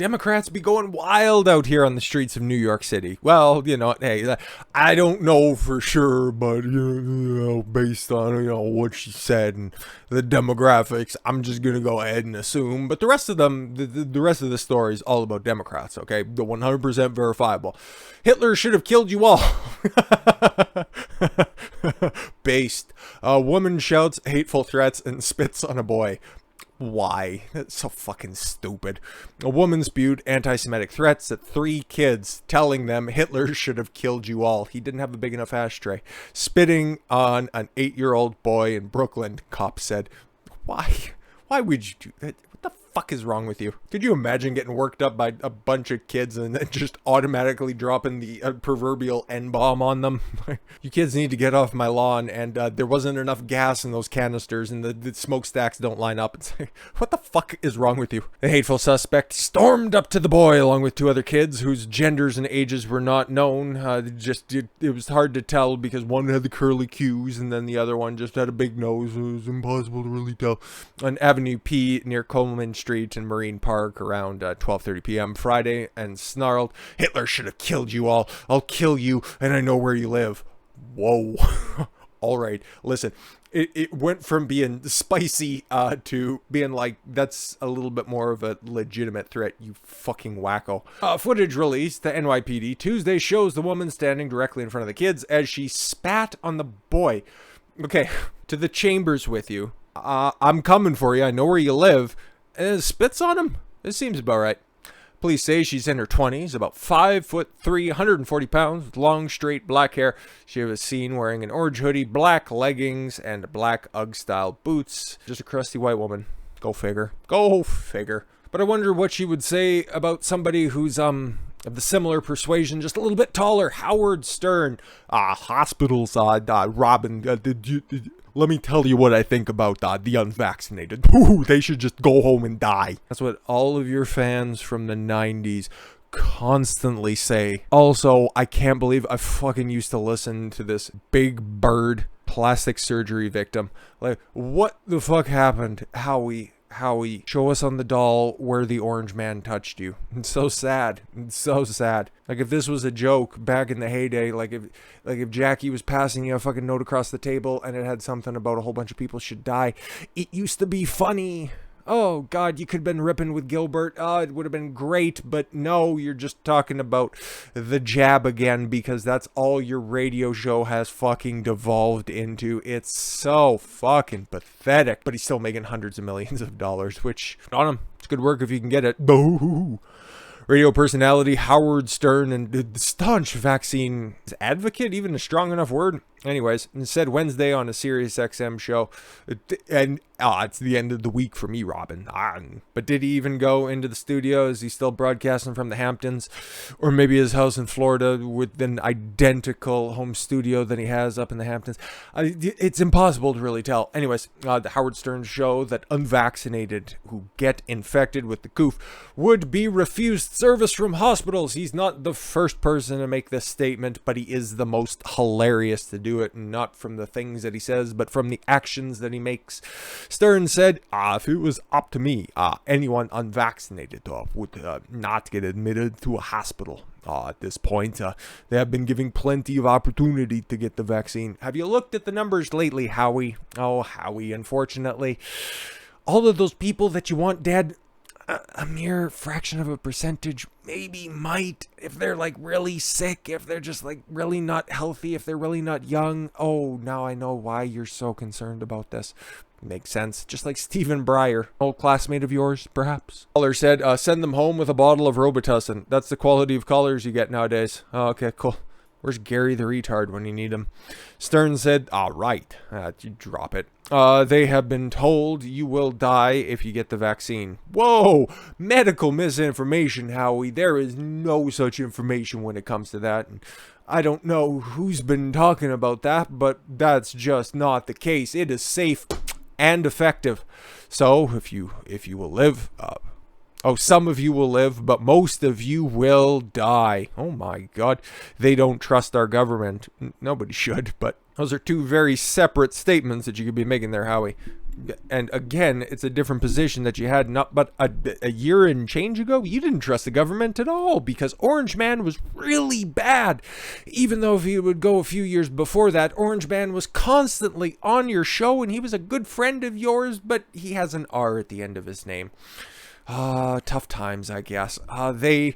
Democrats be going wild out here on the streets of New York City. Well, hey, I don't know for sure, but based on what she said and the demographics, I'm just gonna go ahead and assume. But the rest of them, the rest of the story is all about Democrats. Okay, the 100% verifiable. Hitler should have killed you all. Based. A woman shouts hateful threats and spits on a boy. Why? That's so fucking stupid. A woman spewed anti-Semitic threats at 3 kids, telling them Hitler should have killed you all. He didn't have a big enough ashtray. Spitting on an 8-year-old boy in Brooklyn, cops said. Why? Why would you do that? What the fuck is wrong with you? Could you imagine getting worked up by a bunch of kids and then just automatically dropping the proverbial N-bomb on them? You kids need to get off my lawn, and there wasn't enough gas in those canisters, and the smokestacks don't line up. It's like, what the fuck is wrong with you? The hateful suspect stormed up to the boy along with 2 other kids whose genders and ages were not known. It was hard to tell because one had the curly cues and then the other one just had a big nose. It was impossible to really tell. On Avenue P near Coleman Street in Marine Park around 12:30 p.m. Friday, and snarled, Hitler should have killed you all. I'll kill you, and I know where you live. Whoa. All right, listen, it went from being spicy to being like, that's a little bit more of a legitimate threat, you fucking wacko. Footage released to NYPD Tuesday shows the woman standing directly in front of the kids as she spat on the boy. Okay, to the chambers with you. I'm coming for you. I know where you live. Spits on him? This seems about right. Police say she's in her 20s, about 5'3", 140 pounds, with long, straight black hair. She was seen wearing an orange hoodie, black leggings, and black Ugg-style boots. Just a crusty white woman. Go figure. Go figure. But I wonder what she would say about somebody who's, of the similar persuasion, just a little bit taller. Howard Stern. Hospitals, Robin, let me tell you what I think about the unvaccinated. Ooh, they should just go home and die. That's what all of your fans from the 90s constantly say. Also, I can't believe I fucking used to listen to this Big Bird plastic surgery victim. Like, what the fuck happened? Howie, show us on the doll where the orange man touched you. It's so sad. It's so sad. Like, if this was a joke back in the heyday, like if Jackie was passing you a fucking note across the table and it had something about a whole bunch of people should die, it used to be funny. Oh, God, you could have been ripping with Gilbert. Oh, it would have been great. But no, you're just talking about the jab again because that's all your radio show has fucking devolved into. It's so fucking pathetic. But he's still making hundreds of millions of dollars, which, on him, it's good work if you can get it. Boo! Radio personality Howard Stern and the staunch vaccine advocate, even a strong enough word. Anyways, said Wednesday on a Sirius XM show, and it's the end of the week for me, Robin. But did he even go into the studio? Is he still broadcasting from the Hamptons? Or maybe his house in Florida with an identical home studio that he has up in the Hamptons? It's impossible to really tell. Anyways, the Howard Stern show that unvaccinated who get infected with the coof would be refused service from hospitals. He's not the first person to make this statement, but he is the most hilarious to do it, and not from the things that he says, but from the actions that he makes. Stern said, if it was up to me, anyone unvaccinated would not get admitted to a hospital. At this point, they have been giving plenty of opportunity to get the vaccine. Have you looked at the numbers lately, Howie? Oh, Howie, unfortunately, all of those people that you want dead, a mere fraction of a percentage maybe might, if they're like really sick, if they're just like really not healthy, if they're really not young. Oh, now I know why you're so concerned about this. Makes sense. Just like Stephen Breyer, old classmate of yours, perhaps. Caller said, send them home with a bottle of Robitussin. That's the quality of callers you get nowadays. Oh, okay, cool. Where's Gary the retard when you need him? Stern said, right. You drop it. They have been told you will die if you get the vaccine. Whoa! Medical misinformation, Howie. There is no such information when it comes to that. And I don't know who's been talking about that, but that's just not the case. It is safe and effective. So if you will live... some of you will live, but most of you will die. Oh my God. They don't trust our government. Nobody should, but those are two very separate statements that you could be making there, Howie. And again, it's a different position that you had not but a year and change ago. You didn't trust the government at all because Orange Man was really bad. Even though if you would go a few years before that, Orange Man was constantly on your show and he was a good friend of yours, but he has an R at the end of his name. Tough times, I guess. They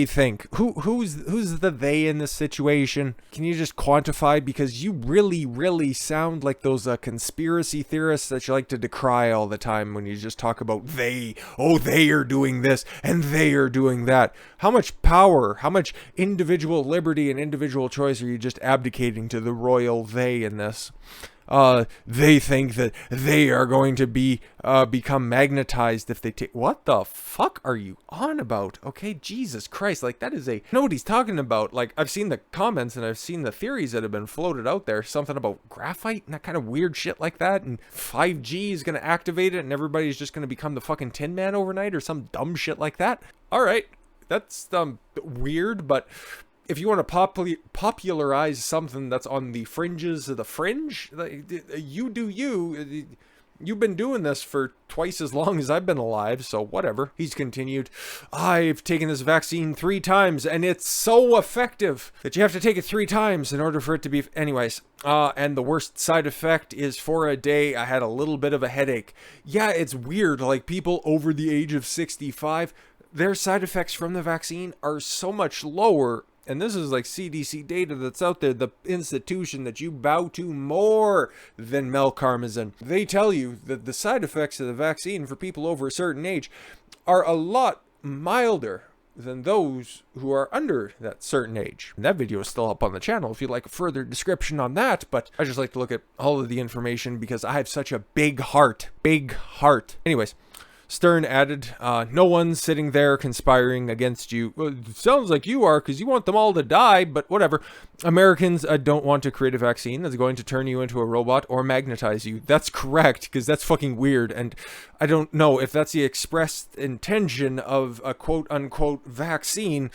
think. Who's the they in this situation? Can you just quantify? Because you really sound like those conspiracy theorists that you like to decry all the time when you just talk about they. Oh, they are doing this and they are doing that. How much power, how much individual liberty and individual choice are you just abdicating to the royal they in this? They think that they are going to become magnetized if they take. What the fuck are you on about? Okay, Jesus Christ, like that is I know what he's talking about. Like I've seen the comments and I've seen the theories that have been floated out there. Something about graphite and that kind of weird shit like that. And 5G is going to activate it and everybody's just going to become the fucking Tin Man overnight or some dumb shit like that. All right, that's weird, but if you want to popularize something that's on the fringes of the fringe, you do you. You've been doing this for twice as long as I've been alive, so whatever. He's continued, I've taken this vaccine 3 times, and it's so effective that you have to take it 3 times in order for it to be... Anyways, and the worst side effect is for a day, I had a little bit of a headache. Yeah, it's weird, like people over the age of 65, their side effects from the vaccine are so much lower. And this is like CDC data that's out there, the institution that you bow to more than Melcarmazine. They tell you that the side effects of the vaccine for people over a certain age are a lot milder than those who are under that certain age. And that video is still up on the channel if you'd like a further description on that, but I just like to look at all of the information because I have such a big heart. Anyways. Stern added, no one's sitting there conspiring against you. Well, it sounds like you are because you want them all to die, but whatever. Americans don't want to create a vaccine that's going to turn you into a robot or magnetize you. That's correct, because that's fucking weird, and I don't know if that's the expressed intention of a quote-unquote vaccine.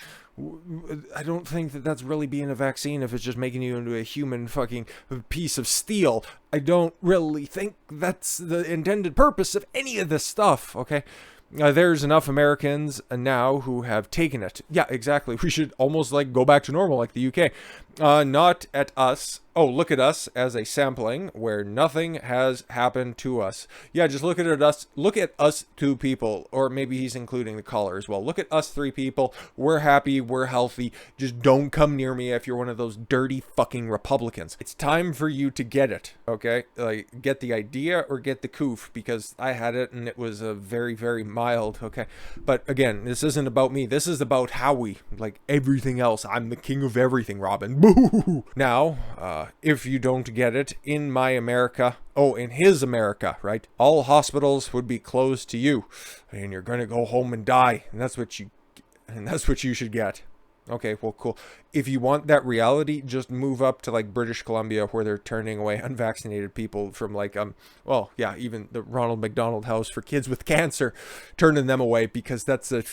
I don't think that that's really being a vaccine if it's just making you into a human fucking piece of steel. I don't really think that's the intended purpose of any of this stuff, okay? There's enough Americans now who have taken it. Yeah, exactly. We should almost like go back to normal like the UK. Not at us. Oh, look at us as a sampling where nothing has happened to us. Yeah, just look at us. Look at us 2 people, or maybe he's including the caller as well. Look at us 3 people. We're happy. We're healthy. Just don't come near me if you're one of those dirty fucking Republicans. It's time for you to get it, okay? Like, get the idea or get the coof, because I had it and it was a very mild, okay? But again, this isn't about me. This is about Howie. Like everything else, I'm the king of everything, Robin. Boo! Now, if you don't get it, in my America, in his America, right? All hospitals would be closed to you, and you're gonna go home and die, and that's what you should get. Okay, well, cool. If you want that reality, just move up to like British Columbia where they're turning away unvaccinated people from like, even the Ronald McDonald House for kids with cancer, turning them away because that's a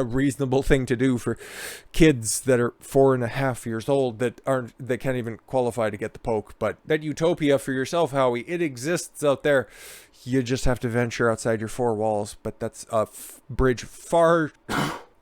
reasonable thing to do for kids that are 4.5 years old that can't even qualify to get the poke. But that utopia for yourself, Howie, it exists out there. You just have to venture outside your 4 walls, but that's a bridge far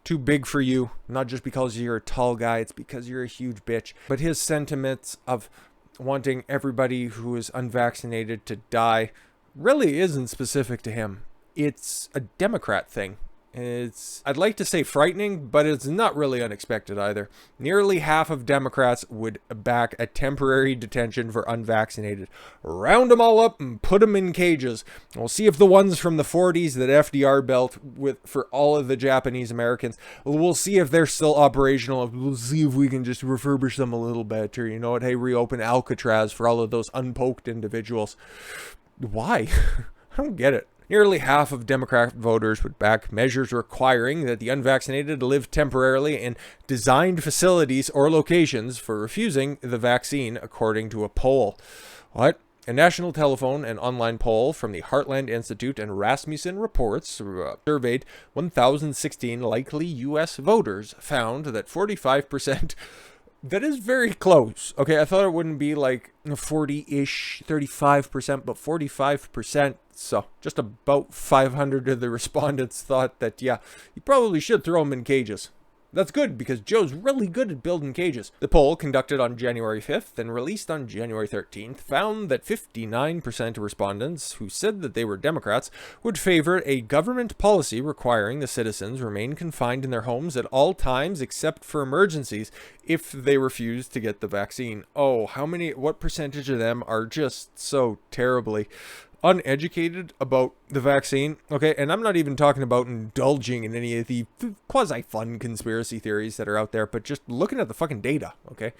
too big for you, not just because you're a tall guy, it's because you're a huge bitch. But his sentiments of wanting everybody who is unvaccinated to die really isn't specific to him. It's a Democrat thing. I'd like to say frightening, but it's not really unexpected either. Nearly half of Democrats would back a temporary detention for unvaccinated. Round them all up and put them in cages. We'll see if the ones from the 40s that FDR built for all of the Japanese Americans, we'll see if they're still operational. We'll see if we can just refurbish them a little bit, or hey, reopen Alcatraz for all of those unpoked individuals. Why? I don't get it. Nearly half of Democrat voters would back measures requiring that the unvaccinated live temporarily in designed facilities or locations for refusing the vaccine, according to a poll. What? A national telephone and online poll from the Heartland Institute and Rasmussen Reports surveyed 1,016 likely U.S. voters found that 45% That is very close. Okay, I thought it wouldn't be like 40-ish, 35%, but 45%. So just about 500 of the respondents thought that, yeah, you probably should throw them in cages. That's good, because Joe's really good at building cages. The poll, conducted on January 5th and released on January 13th, found that 59% of respondents who said that they were Democrats would favor a government policy requiring the citizens remain confined in their homes at all times except for emergencies if they refuse to get the vaccine. Oh, what percentage of them are just so terribly uneducated about the vaccine? Okay, and I'm not even talking about indulging in any of the quasi-fun conspiracy theories that are out there, but just looking at the fucking data. Okay,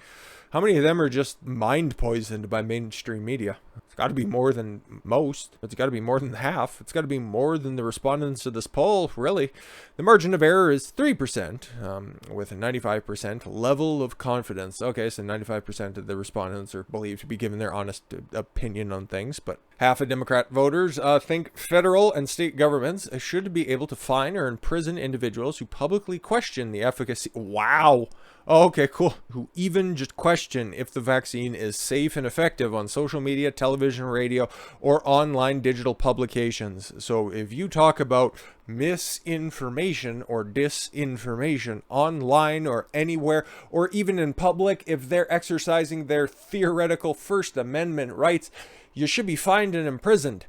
how many of them are just mind poisoned by mainstream media? It's got to be more than most. It's got to be more than half. It's got to be more than the respondents to this poll, really. The margin of error is 3%, with a 95% level of confidence. Okay, so 95% of the respondents are believed to be giving their honest opinion on things, but half of Democrat voters think federal and state governments should be able to fine or imprison individuals who publicly question the efficacy. Wow. Oh, okay, cool. Who even just question if the vaccine is safe and effective on social media, television, radio, or online digital publications. So if you talk about misinformation or disinformation online or anywhere, or even in public, if they're exercising their theoretical First Amendment rights, you should be fined and imprisoned.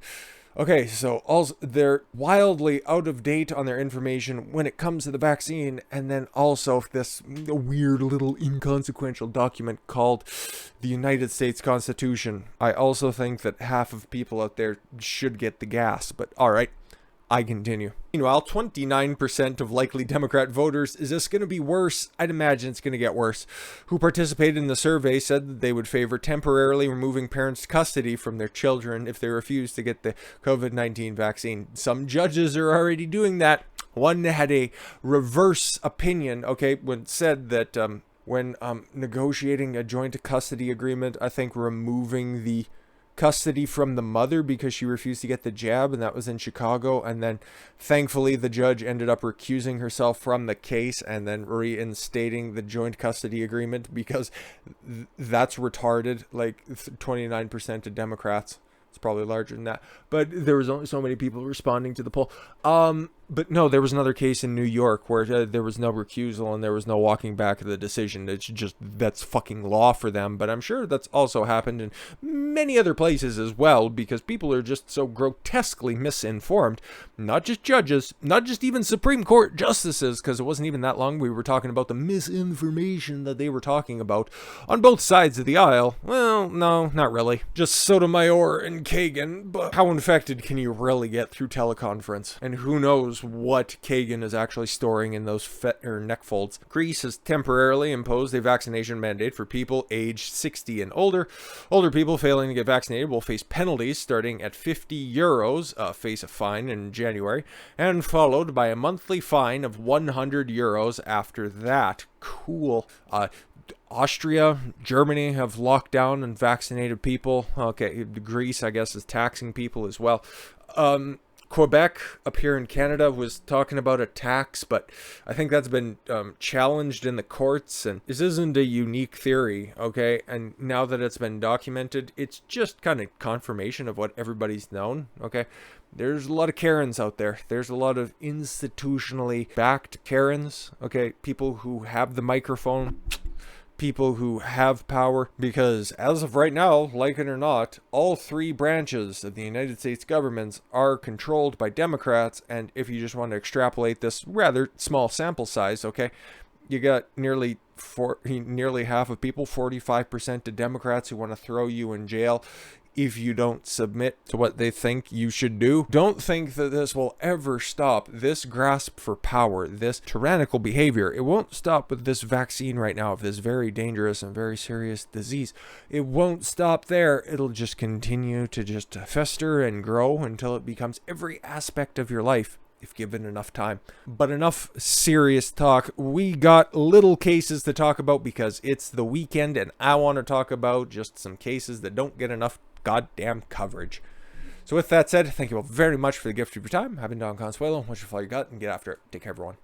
Okay, so also they're wildly out of date on their information when it comes to the vaccine, and then also this weird little inconsequential document called the United States Constitution. I also think that half of people out there should get the gas, but all right. I continue. Meanwhile, 29% of likely Democrat voters, is this going to be worse? I'd imagine it's going to get worse, who participated in the survey said that they would favor temporarily removing parents' custody from their children if they refuse to get the COVID-19 vaccine. Some judges are already doing that. One had a reverse opinion, okay, when said that when negotiating a joint custody agreement, I think removing the custody from the mother because she refused to get the jab, and that was in Chicago, and then thankfully the judge ended up recusing herself from the case and then reinstating the joint custody agreement because that's retarded. Like 29% of Democrats, it's probably larger than that, but there was only so many people responding to the poll. But no, there was another case in New York where there was no recusal and there was no walking back of the decision. It's just, that's fucking law for them. But I'm sure that's also happened in many other places as well, because people are just so grotesquely misinformed. Not just judges, not just even Supreme Court justices, because it wasn't even that long we were talking about the misinformation that they were talking about on both sides of the aisle. Well, no, not really. Just Sotomayor and Kagan, but how infected can you really get through teleconference? And who knows what Kagan is actually storing in those neck folds. Greece has temporarily imposed a vaccination mandate for people aged 60 and older. Older people failing to get vaccinated will face penalties starting at €50, face a fine in January, and followed by a monthly fine of €100 after that. Cool. Austria, Germany have locked down and vaccinated people. Okay, Greece, I guess, is taxing people as well. Quebec up here in Canada was talking about a tax, but I think that's been challenged in the courts, and this isn't a unique theory, okay? And now that it's been documented, it's just kind of confirmation of what everybody's known, okay? There's a lot of Karens out there. There's a lot of institutionally backed Karens, okay? People who have the microphone, people who have power, because as of right now, like it or not, all three branches of the United States governments are controlled by Democrats. And if you just want to extrapolate this rather small sample size, okay, you got nearly half of people, 45% of Democrats, who want to throw you in jail if you don't submit to what they think you should do. Don't think that this will ever stop. This grasp for power, this tyrannical behavior, it won't stop with this vaccine right now of this very dangerous and very serious disease. It won't stop there. It'll just continue to just fester and grow until it becomes every aspect of your life, if given enough time. But enough serious talk. We got little cases to talk about because it's the weekend, and I want to talk about just some cases that don't get enough goddamn coverage. So with that said, thank you all very much for the gift of your time. I've been Don Consuelo. Watch your fall your gut and get after it. Take care, everyone.